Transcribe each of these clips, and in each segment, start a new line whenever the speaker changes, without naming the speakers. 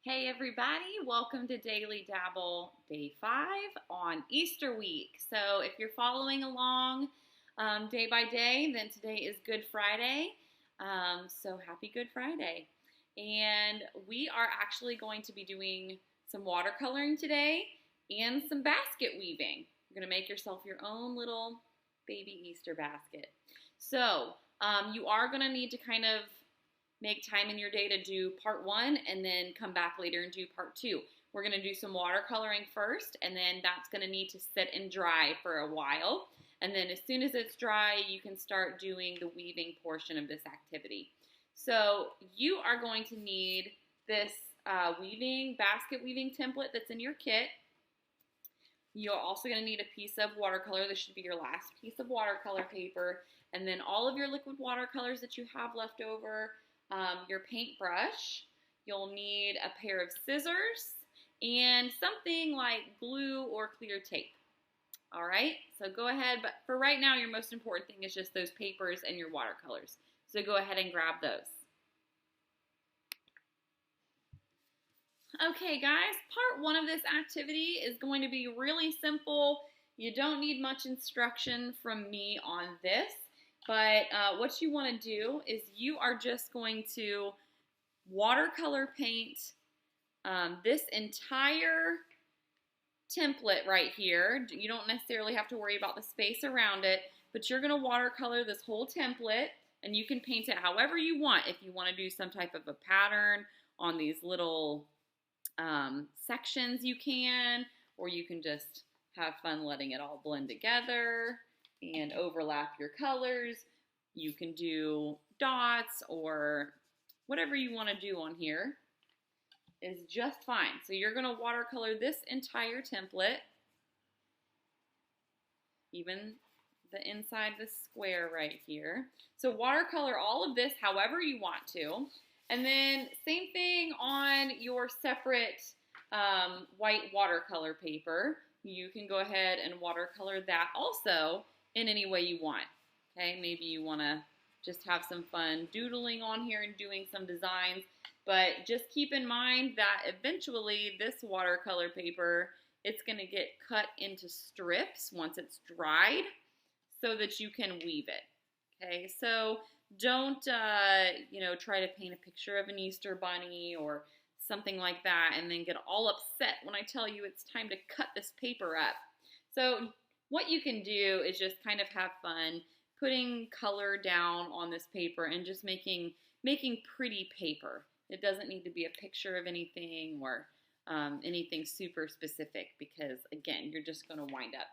Hey everybody, welcome to Daily Dabble Day 5 on Easter week. So if you're following along day by day, then today is Good Friday. So happy Good Friday. And we are actually going to be doing some watercoloring today and some basket weaving. You're going to make yourself your own little baby Easter basket. So you are going to need to kind of make time in your day to do part 1 and then come back later and do part 2. We're going to do some watercoloring first, and then that's going to need to sit and dry for a while. And then as soon as it's dry, you can start doing the weaving portion of this activity. So you are going to need this basket weaving template that's in your kit. You're also going to need a piece of watercolor. This should be your last piece of watercolor paper. And then all of your liquid watercolors that you have left over, your paintbrush. You'll need a pair of scissors and something like glue or clear tape. All right, so go ahead, but for right now, your most important thing is just those papers and your watercolors. So go ahead and grab those. Okay, guys, part 1 of this activity is going to be really simple. You don't need much instruction from me on this. But what you want to do is you are just going to watercolor paint this entire template right here. You don't necessarily have to worry about the space around it, but you're going to watercolor this whole template, and you can paint it however you want. If you want to do some type of a pattern on these little sections, you can, or you can just have fun letting it all blend together and overlap your colors. You can do dots or whatever you want to do on here is just fine. So you're going to watercolor this entire template, even the inside the square right here. So watercolor all of this however you want to. And then same thing on your separate white watercolor paper. You can go ahead and watercolor that also in any way you want. Okay, maybe you want to just have some fun doodling on here and doing some designs, but just keep in mind that eventually this watercolor paper, it's going to get cut into strips once it's dried so that you can weave it. Okay, so don't try to paint a picture of an Easter bunny or something like that and then get all upset when I tell you it's time to cut this paper up. So what you can do is just kind of have fun putting color down on this paper and just making pretty paper. It doesn't need to be a picture of anything or anything super specific because, again, you're just going to wind up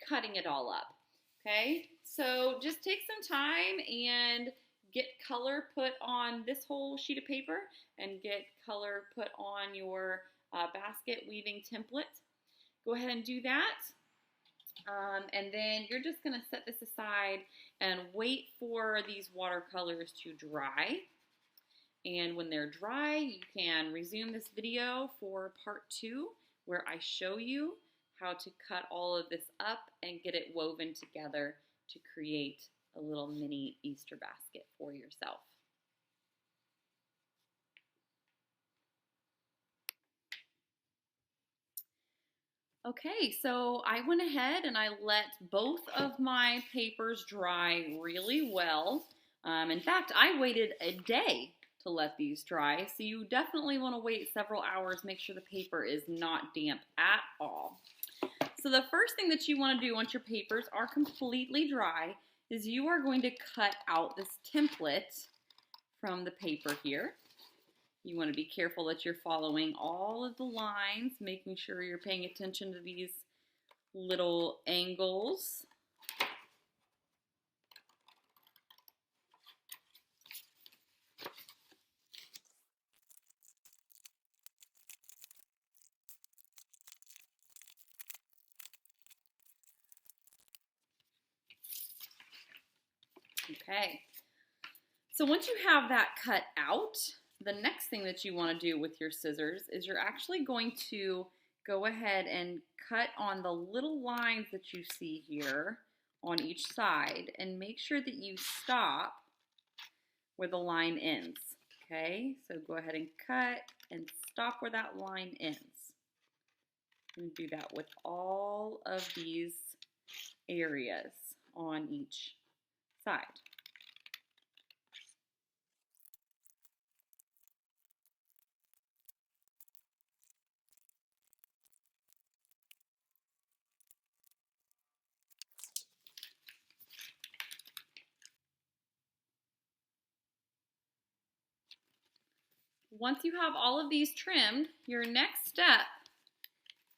cutting it all up. Okay, so just take some time and get color put on this whole sheet of paper and get color put on your basket weaving template. Go ahead and do that. And then you're just going to set this aside and wait for these watercolors to dry. And when they're dry, you can resume this video for part 2 where I show you how to cut all of this up and get it woven together to create a little mini Easter basket for yourself. Okay, so I went ahead and I let both of my papers dry really well. In fact, I waited a day to let these dry, so you definitely want to wait several hours, make sure the paper is not damp at all. So the first thing that you want to do once your papers are completely dry is you are going to cut out this template from the paper here. You want to be careful that you're following all of the lines, making sure you're paying attention to these little angles. Okay, so once you have that cut out, the next thing that you want to do with your scissors is you're actually going to go ahead and cut on the little lines that you see here on each side and make sure that you stop where the line ends. Okay, so go ahead and cut and stop where that line ends. I'm going to do that with all of these areas on each side. Once you have all of these trimmed, your next step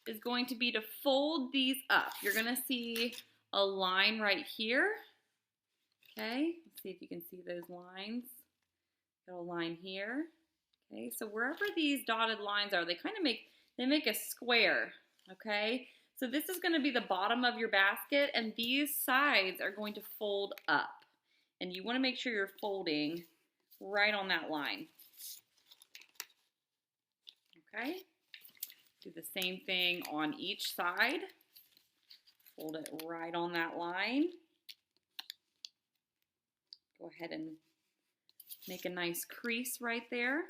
is going to be to fold these up. You're going to see a line right here. Okay, let's see if you can see those lines. Got a line here. Okay, so wherever these dotted lines are, they kind of make a square. Okay, so this is going to be the bottom of your basket, and these sides are going to fold up. And you want to make sure you're folding right on that line. Okay, do the same thing on each side. Fold it right on that line. Go ahead and make a nice crease right there.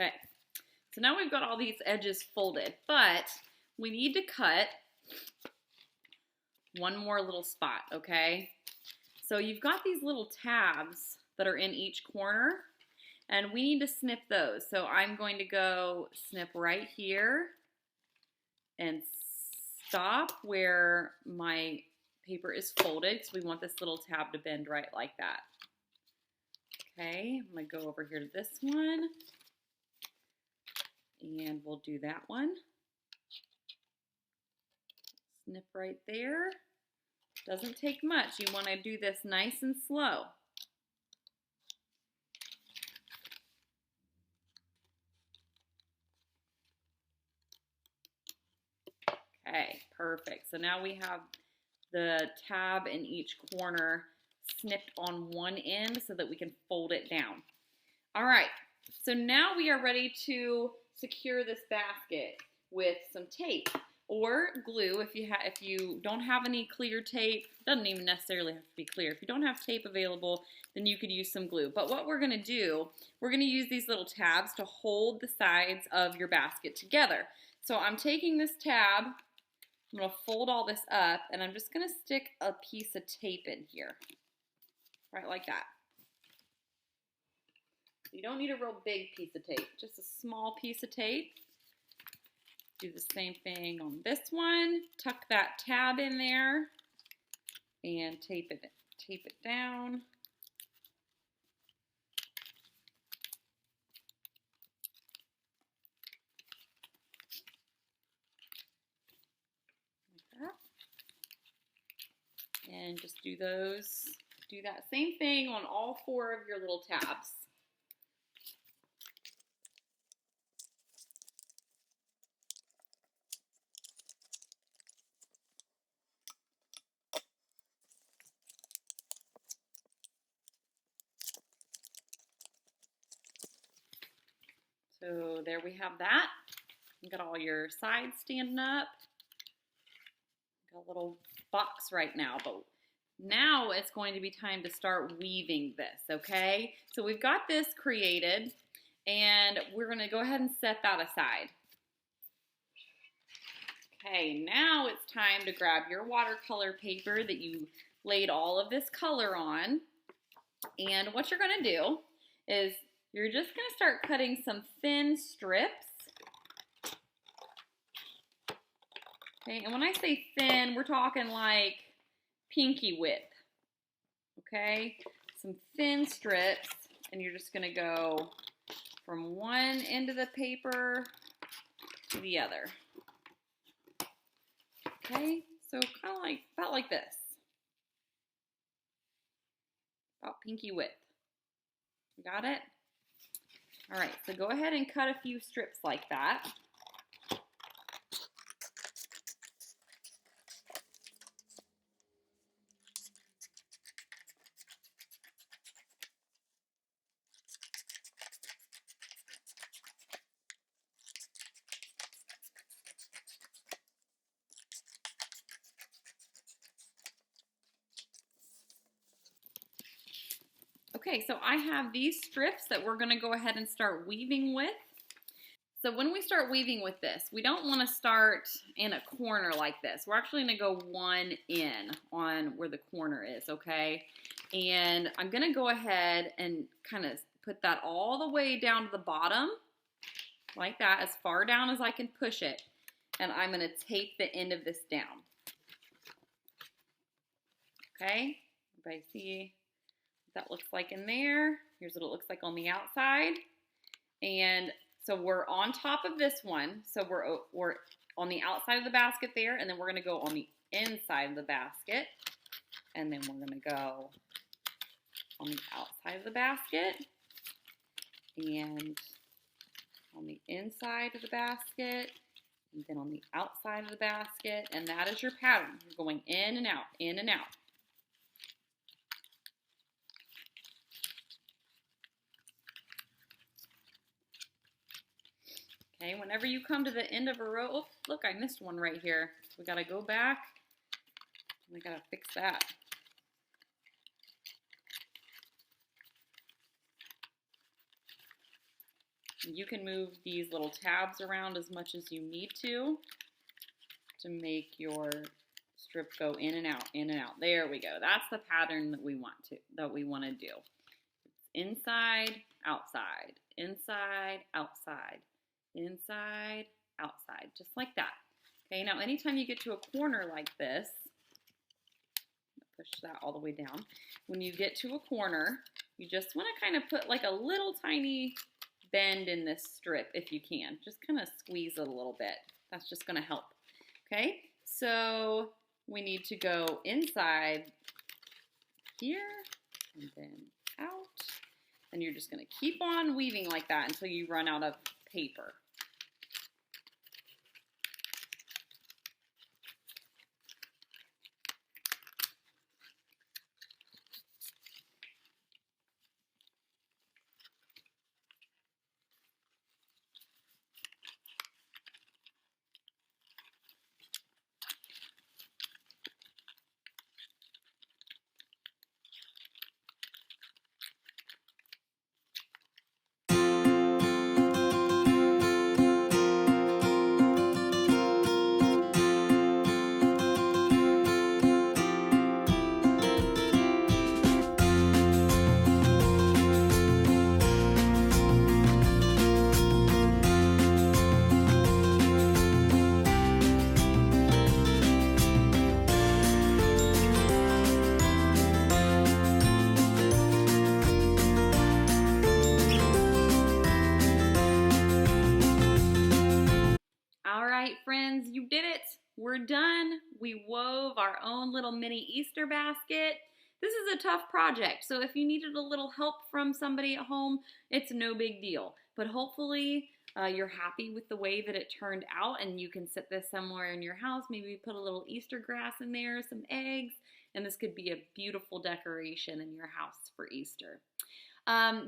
Okay, so now we've got all these edges folded, but we need to cut one more little spot, okay? So you've got these little tabs that are in each corner, and we need to snip those. So I'm going to go snip right here and stop where my paper is folded, because we want this little tab to bend right like that. Okay, I'm going to go over here to this one. And we'll do that one. Snip right there. Doesn't take much. You want to do this nice and slow. Okay, perfect. So now we have the tab in each corner snipped on one end so that we can fold it down. All right, so now we are ready to secure this basket with some tape or glue. If you don't have any clear tape, doesn't even necessarily have to be clear. If you don't have tape available, then you could use some glue. But what we're going to do, we're going to use these little tabs to hold the sides of your basket together. So I'm taking this tab, I'm going to fold all this up, and I'm just going to stick a piece of tape in here, right like that. You don't need a real big piece of tape, just a small piece of tape. Do the same thing on this one. Tuck that tab in there and tape it down. Like that. And just do that same thing on all four of your little tabs. So there we have that. You got all your sides standing up. Got a little box right now, but now it's going to be time to start weaving this, okay? So we've got this created, and we're going to go ahead and set that aside. Okay, now it's time to grab your watercolor paper that you laid all of this color on, and what you're going to do is you're just going to start cutting some thin strips. Okay, and when I say thin, we're talking like pinky width. Okay, some thin strips, and you're just going to go from one end of the paper to the other. Okay, so kind of like, about like this. about pinky width. Got it? All right, so go ahead and cut a few strips like that. Okay, so I have these strips that we're gonna go ahead and start weaving with. So when we start weaving with this, we don't wanna start in a corner like this. We're actually gonna go one in on where the corner is, okay? And I'm gonna go ahead and kind of put that all the way down to the bottom, like that, as far down as I can push it. And I'm gonna tape the end of this down. Okay, everybody see what that looks like in there? Here's what it looks like on the outside. And so we're on top of this one. So we're on the outside of the basket there, and then we're gonna go on the inside of the basket. And then we're gonna go on the outside of the basket and on the inside of the basket and then on the outside of the basket, and that is your pattern. You're going in and out, in and out. Okay, whenever you come to the end of a row, oh, look, I missed one right here. We gotta go back and we gotta fix that. You can move these little tabs around as much as you need to make your strip go in and out, in and out. There we go. That's the pattern that we want to do. Inside, outside, inside, outside, inside, outside, just like that. Okay, now anytime you get to a corner like this, push that all the way down. When you get to a corner, you just want to kind of put like a little tiny bend in this strip if you can. Just kind of squeeze it a little bit. That's just going to help. Okay, so we need to go inside here and then out. And you're just going to keep on weaving like that until you run out of paper. All right, friends, you did it. We're done. We wove our own little mini Easter basket. This is a tough project, so if you needed a little help from somebody at home, it's no big deal. But hopefully you're happy with the way that it turned out, and you can sit this somewhere in your house. Maybe put a little Easter grass in there, some eggs, and this could be a beautiful decoration in your house for Easter.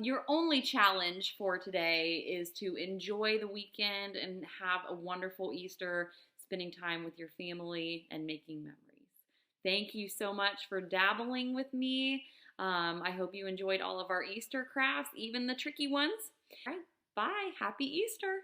Your only challenge for today is to enjoy the weekend and have a wonderful Easter, spending time with your family and making memories. Thank you so much for dabbling with me. I hope you enjoyed all of our Easter crafts, even the tricky ones. All right, bye. Happy Easter.